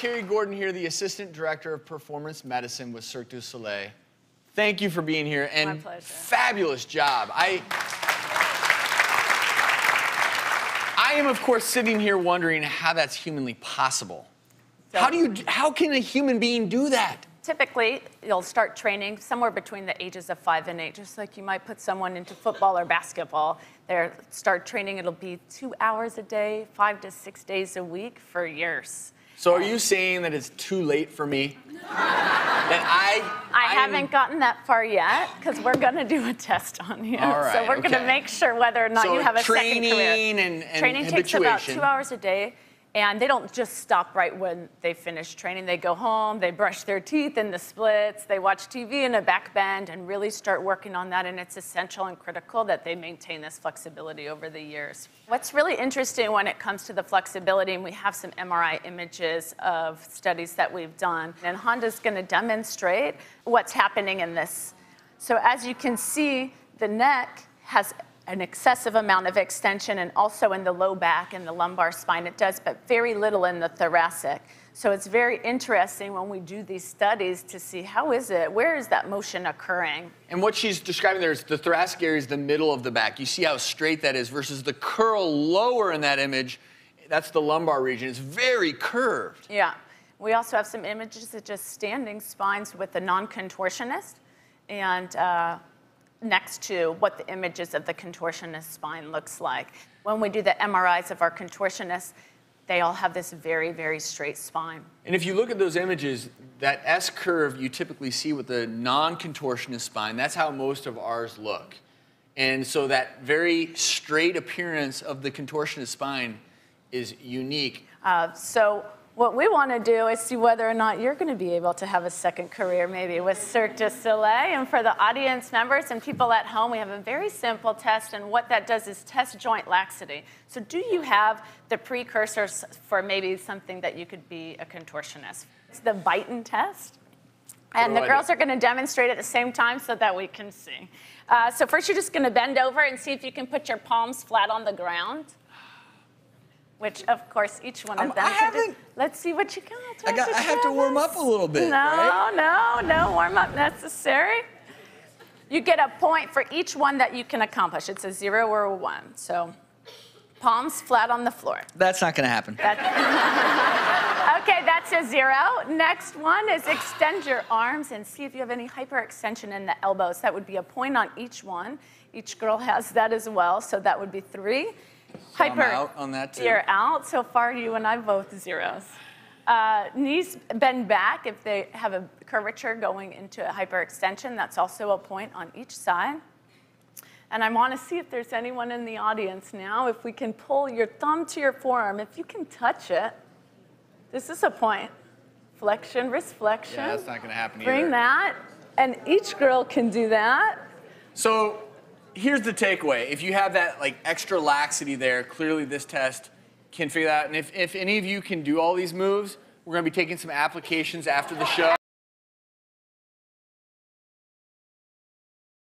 Carrie Gordon here, the Assistant Director of Performance Medicine with Cirque du Soleil. Thank you for being here, and my pleasure. Fabulous job. I am, of course, sitting here wondering how that's humanly possible. So, how can a human being do that? typically, you'll start training somewhere between the ages of 5 and 8, just like you might put someone into football or basketball. They'll start training, it'll be 2 hours a day, 5 to 6 days a week for years. So are you saying that it's too late for me? That I haven't gotten that far yet, because we're going to do a test on you. All right, so we're going to make sure whether or not you have a second career. And training takes about 2 hours a day, and they don't just stop right when they finish training. They go home, they brush their teeth in the splits, they watch TV in a back bend, and really start working on that, and it's essential and critical that they maintain this flexibility over the years. What's really interesting when it comes to the flexibility, and we have some MRI images of studies that we've done, and Honda's going to demonstrate what's happening in this. So as you can see, the neck has an excessive amount of extension, and also in the low back and the lumbar spine it does, but very little in the thoracic. So it's very interesting when we do these studies to see where is that motion occurring. And what she's describing there is the thoracic area is the middle of the back. You see how straight that is versus the curl lower in that image. That's the lumbar region. It's very curved. Yeah. We also have some images of just standing spines with the non-contortionist, and next to what the images of the contortionist spine looks like. When we do the MRIs of our contortionists, they all have this very, very straight spine. And if you look at those images, that S curve you typically see with the non-contortionist spine, that's how most of ours look. And so that very straight appearance of the contortionist spine is unique. So what we want to do is see whether or not you're going to be able to have a second career maybe with Cirque du Soleil. And for the audience members and people at home, we have a very simple test, and what that does is test joint laxity. So do you have the precursors for maybe something that you could be a contortionist? It's the Biton test. And the girls are going to demonstrate at the same time so that we can see. So first you're just going to bend over and see if you can put your palms flat on the ground. Which, of course, each one of them can do. Let's see what you got. I have to warm up a little bit, right? No warm up necessary. You get a point for each one that you can accomplish. It's a 0 or a 1. So palms flat on the floor. That's not going to happen. Okay, that's a 0. Next one is extend your arms and see if you have any hyperextension in the elbows. That would be a point on each one. Each girl has that as well, so that would be 3. So I'm out on that too. You're out. So far, you and I both 0s. Knees bend back if they have a curvature going into a hyperextension. That's also a point on each side. And I want to see if there's anyone in the audience now. If we can pull your thumb to your forearm, if you can touch it, this is a point. Flexion, wrist flexion. Yeah, that's not going to happen either. Bring that. And each girl can do that. So here's the takeaway. If you have that extra laxity there, clearly this test can figure that out. And if any of you can do all these moves, we're going to be taking some applications after the show.